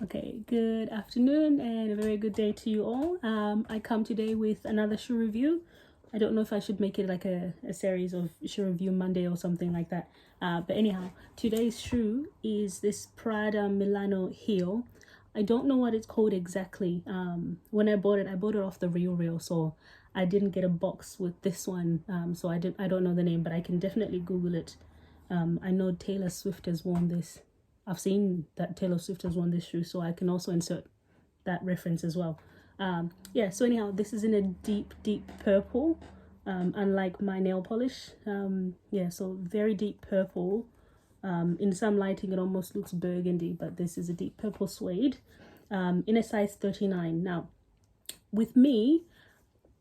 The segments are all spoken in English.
Okay, good afternoon and a very good day to you all. I come today with another shoe review. I don't know if I should make it like a series of shoe review Monday or something like that. But anyhow, today's shoe is this Prada Milano heel. I don't know what it's called exactly. When I bought it off the Real, so I didn't get a box with this one. So I don't know the name, but I can definitely Google it. I know Taylor Swift has worn this. I've seen that Taylor Swift has worn this shoe, so I can also insert that reference as well. Yeah, so anyhow, this is in a deep purple, unlike my nail polish. Yeah, so very deep purple. In some lighting, it almost looks burgundy, but this is a deep purple suede in a size 39. Now, with me,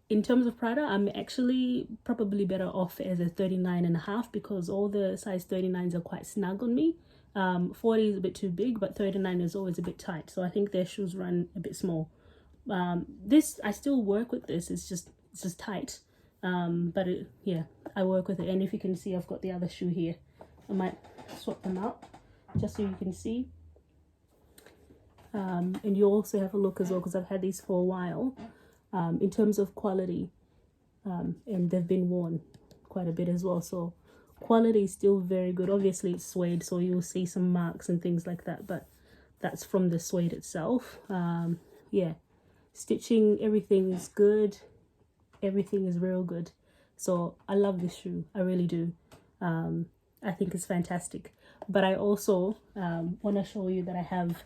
in terms of Prada, I'm actually probably better off as a 39.5 because all the size 39s are quite snug on me. 40 is a bit too big, but 39 is always a bit tight. So I think their shoes run a bit small. This, I still work with this. It's just tight. But yeah, I work with it. And if you can see, I've got the other shoe here. I might swap them out just so you can see. And you also have a look as well because I've had these for a while. In terms of quality, and they've been worn quite a bit as well, so quality is still very good. Obviously it's suede, so you'll see some marks and things like that, but that's from the suede itself. Yeah, stitching, everything is good, everything is real good. So I love this shoe, I really do. I think it's fantastic. But I also want to show you that I have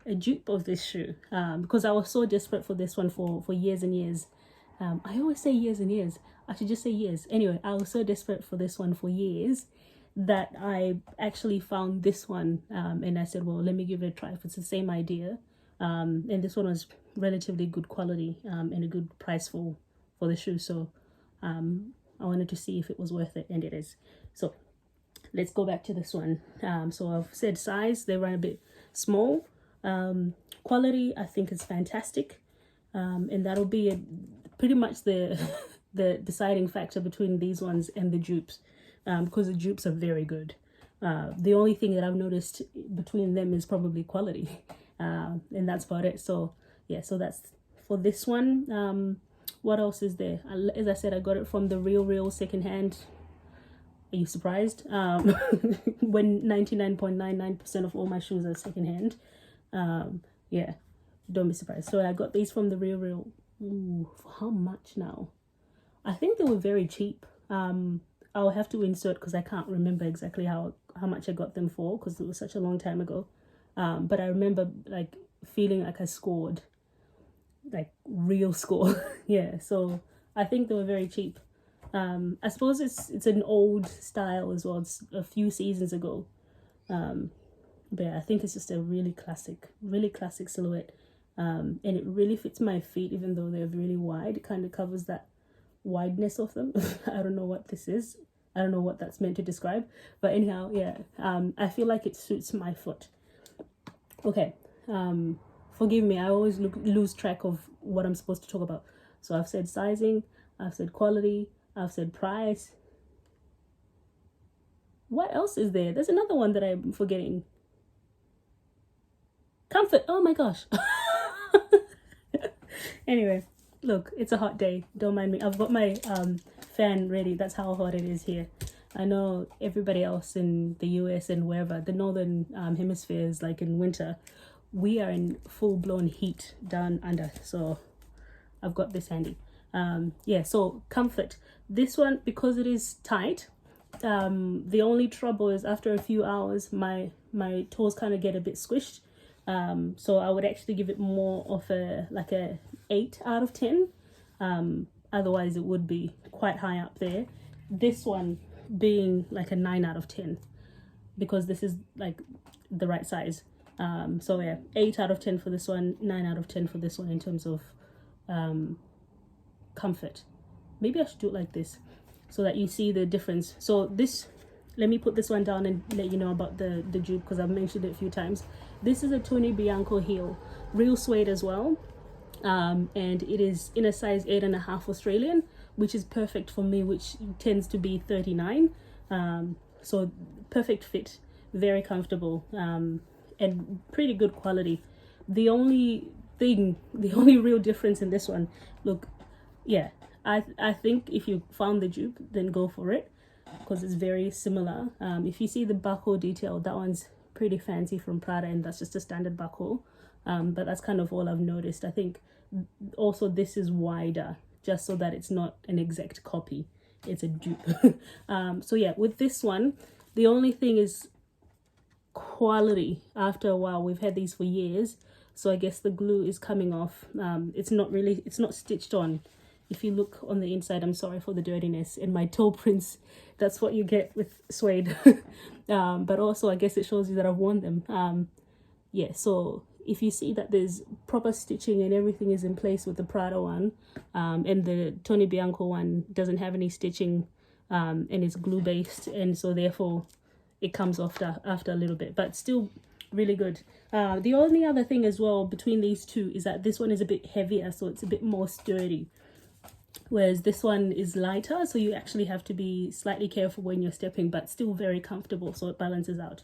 a dupe of this shoe because I was so desperate for this one for years and years. I always say years and years. I should just say years. Anyway, I was so desperate for this one for years that I actually found this one and I said, well, let me give it a try if it's the same idea. And this one was relatively good quality and a good price for the shoe. So I wanted to see if it was worth it, and it is. So let's go back to this one. So I've said size, they run a bit small. Quality, I think, is fantastic, and that'll be pretty much the deciding factor between these ones and the dupes, because the dupes are very good. The only thing that I've noticed between them is probably quality, and that's about it. So yeah, so that's for this one. What else is there? As I said, I got it from the Real secondhand. Are you surprised? When 99.99% of all my shoes are secondhand. Yeah, don't be surprised. So I got these from the Real. Ooh, for how much now? I think they were very cheap. I'll have to insert because I can't remember exactly how much I got them for because it was such a long time ago. But I remember like feeling like I scored, like real score. Yeah, so I think they were very cheap. I suppose it's an old style as well. It's a few seasons ago. But yeah, I think it's just a really classic silhouette. And it really fits my feet even though they're really wide. It kind of covers that wideness of them. I don't know what this is. I don't know what that's meant to describe. But anyhow, yeah, I feel like it suits my foot. Okay, forgive me, I always lose track of what I'm supposed to talk about. So I've said sizing, I've said quality, I've said price. What else is there? There's another one that I'm forgetting. Comfort. Oh my gosh. Anyway, look, it's a hot day. Don't mind me. I've got my fan ready. That's how hot it is here. I know everybody else in the US and wherever, the northern hemispheres, like in winter, we are in full-blown heat down under. So I've got this handy. Yeah, so comfort. This one, because it is tight, the only trouble is after a few hours, my toes kind of get a bit squished. So I would actually give it more of a 8 out of 10. Otherwise it would be quite high up there. This one being like a 9 out of 10 because this is like the right size. So yeah, 8 out of 10 for this one, 9 out of 10 for this one in terms of comfort. Maybe I should do it like this so that you see the difference. So this, let me put this one down and let you know about the dupe because I've mentioned it a few times. This is a Tony Bianco heel, real suede as well, and it is in a size 8.5 Australian, which is perfect for me, which tends to be 39. So perfect fit, very comfortable. and pretty good quality. The only real difference in this one, look, yeah, I think if you found the dupe, then go for it, because it's very similar. If you see the buckle detail, that one's pretty fancy from Prada, and that's just a standard buckle. But that's kind of all I've noticed. I think also this is wider, just so that it's not an exact copy, it's a dupe. So yeah, with this one, the only thing is quality. After a while, we've had these for years, so I guess the glue is coming off. It's not stitched on. If you look on the inside, I'm sorry for the dirtiness in my toe prints, that's what you get with suede. But also I guess it shows you that I've worn them. Yeah, so if you see that there's proper stitching and everything is in place with the Prada one, and the Tony Bianco one doesn't have any stitching, and it's glue based, and so therefore it comes off after a little bit, but still really good. The only other thing as well between these two is that this one is a bit heavier, so it's a bit more sturdy, whereas this one is lighter, so you actually have to be slightly careful when you're stepping, but still very comfortable, so it balances out.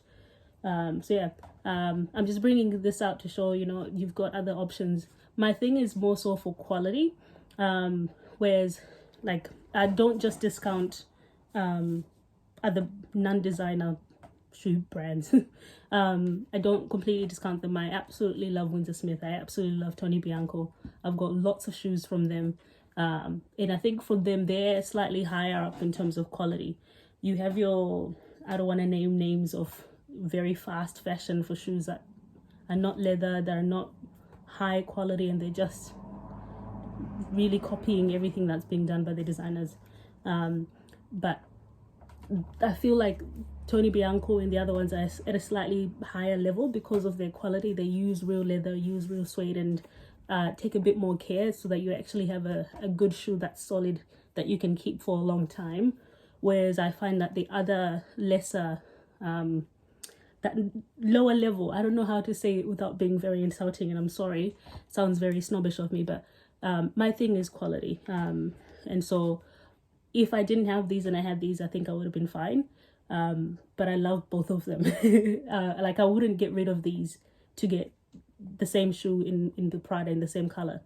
So yeah, I'm just bringing this out to show, you know, you've got other options. My thing is more so for quality, whereas like I don't just discount other non-designer shoe brands. I don't completely discount them. I absolutely love Windsor Smith. I absolutely love Tony Bianco. I've got lots of shoes from them, and I think for them they're slightly higher up in terms of quality. You have your, I don't want to name names of very fast fashion for shoes that are not leather, that are not high quality, and they're just really copying everything that's being done by the designers. But I feel like Tony Bianco and the other ones are at a slightly higher level because of their quality. They use real leather, use real suede, and take a bit more care so that you actually have a good shoe that's solid, that you can keep for a long time. Whereas I find that the other lesser, that lower level, I don't know how to say it without being very insulting, and I'm sorry, it sounds very snobbish of me, but my thing is quality. And so if I didn't have these and I had these, I think I would have been fine. But I love both of them. Like I wouldn't get rid of these to get the same shoe in the Prada in the same color.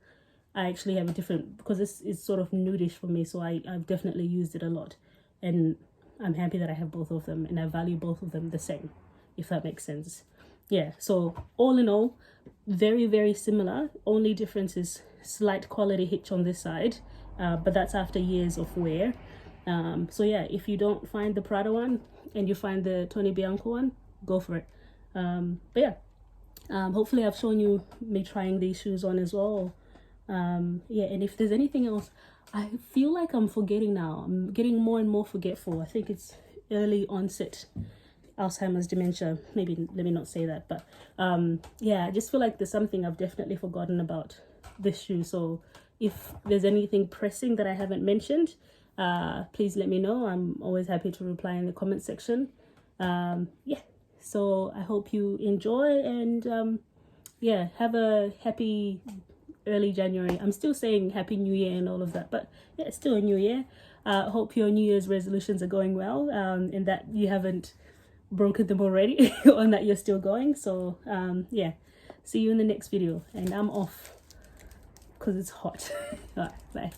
I actually have a different, because this is sort of nudish for me, so I've definitely used it a lot, and I'm happy that I have both of them, and I value both of them the same, if that makes sense. Yeah, so all in all, very, very similar. Only difference is slight quality hitch on this side, but that's after years of wear. So yeah, if you don't find the Prada one and you find the Tony Bianco one, go for it. But yeah, hopefully I've shown you me trying these shoes on as well. Yeah, and if there's anything else, I feel like I'm forgetting now. I'm getting more and more forgetful. I think it's early onset Alzheimer's dementia. Maybe let me not say that, but yeah, I just feel like there's something I've definitely forgotten about this shoe. So if there's anything pressing that I haven't mentioned, please let me know. I'm always happy to reply in the comment section. Yeah, so I hope you enjoy, and yeah, have a happy early January. I'm still saying happy new year and all of that, but yeah, it's still a new year. Hope your New Year's resolutions are going well, and that you haven't broken them already, and that you're still going. So yeah, see you in the next video, and I'm off because it's hot. All right, bye.